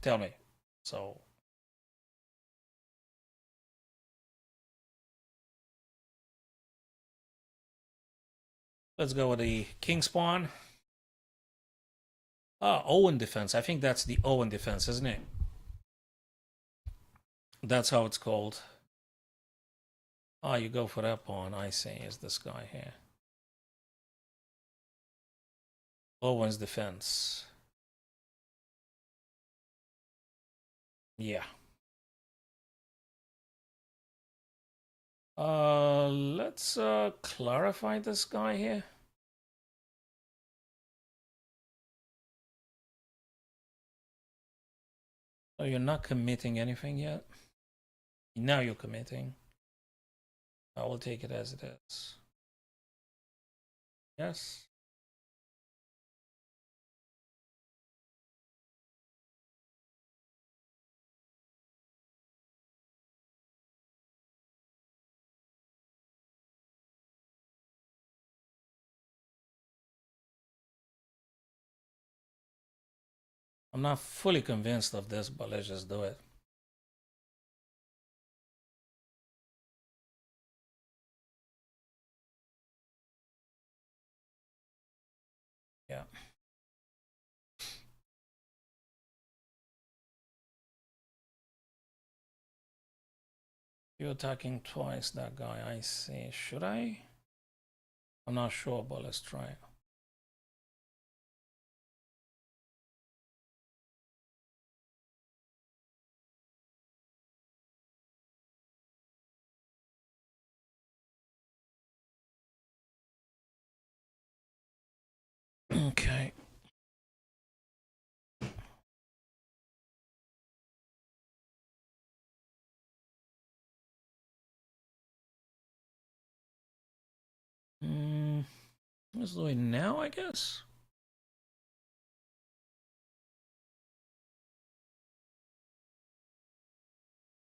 tell me. So let's go with the king's pawn. Owen defense. I think that's the Owen defense, isn't it? That's how it's called. You go for that pawn. I see. Is this guy here? Owen's defense. Yeah. Let's clarify this guy here. So you're not committing anything yet? Now you're committing. I will take it as it is. Yes. I'm not fully convinced of this, but let's just do it. Yeah. You're attacking twice that guy, I see. Should I? I'm not sure, but let's try it. Okay. Let's do it now, I guess.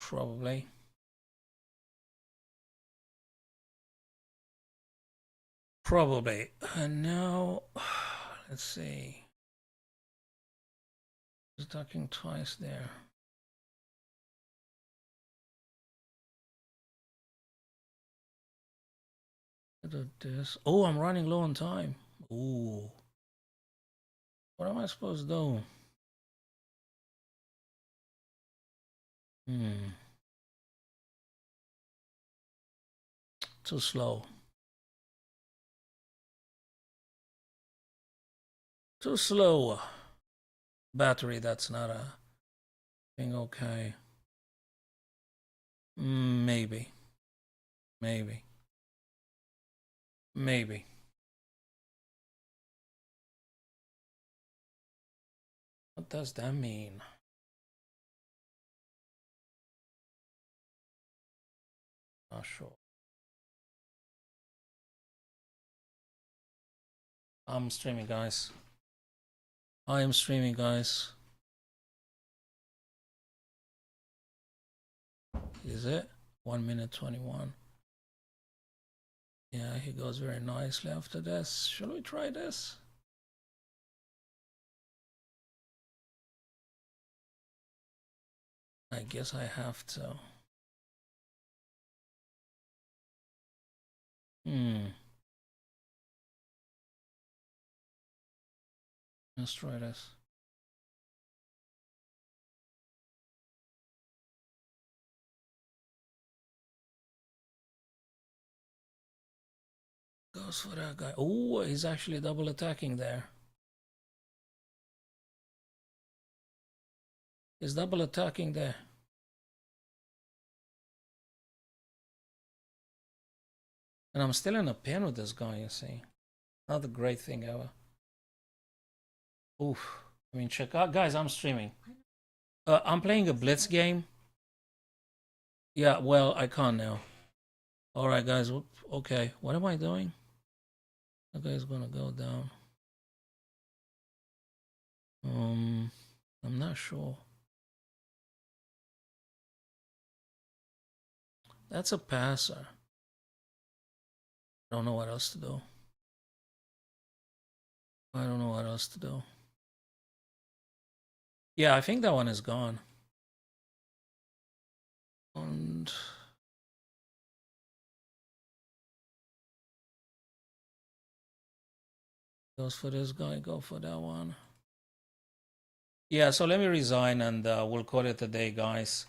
Probably. Probably. And now, let's see. He's talking twice there. Do this. Oh, I'm running low on time. Ooh. What am I supposed to do? Too slow. Too slow. Battery, that's not a thing. Okay. Maybe. Maybe. Maybe. What does that mean? Not sure. I'm streaming, guys. I am streaming, guys. Is it? 1 minute 21. Yeah, he goes very nicely after this. Shall we try this? I guess I have to. Let's try this. Goes for that guy. Oh, he's actually double attacking there. He's double attacking there. And I'm still in a pin with this guy, you see. Not a great thing ever. Oof. I mean, check out. Guys, I'm streaming. I'm playing a Blitz game. Yeah, well, I can't now. Alright, guys. Okay, what am I doing? That guy's gonna go down. I'm not sure. That's a passer. I don't know what else to do. I don't know what else to do. Yeah, I think that one is gone. And goes for this guy, go for that one. Yeah, so let me resign and we'll call it a day, guys.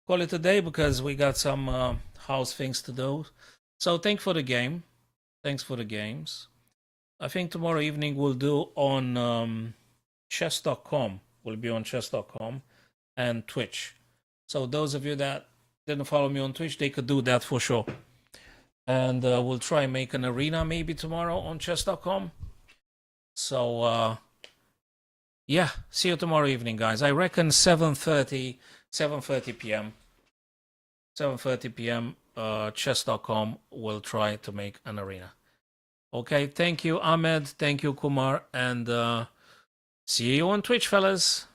Call it a day because we got some house things to do. So thanks for the game. Thanks for the games. I think tomorrow evening we'll do on chess.com. We'll be on chess.com and Twitch. So those of you that didn't follow me on Twitch, they could do that for sure. And we'll try and make an arena maybe tomorrow on chess.com. So yeah, see you tomorrow evening, guys. I reckon 7:30 p.m. 7:30 p.m. Chess.com will try to make an arena. Okay, thank you, Ahmed. Thank you, Kumar. And see you on Twitch, fellas.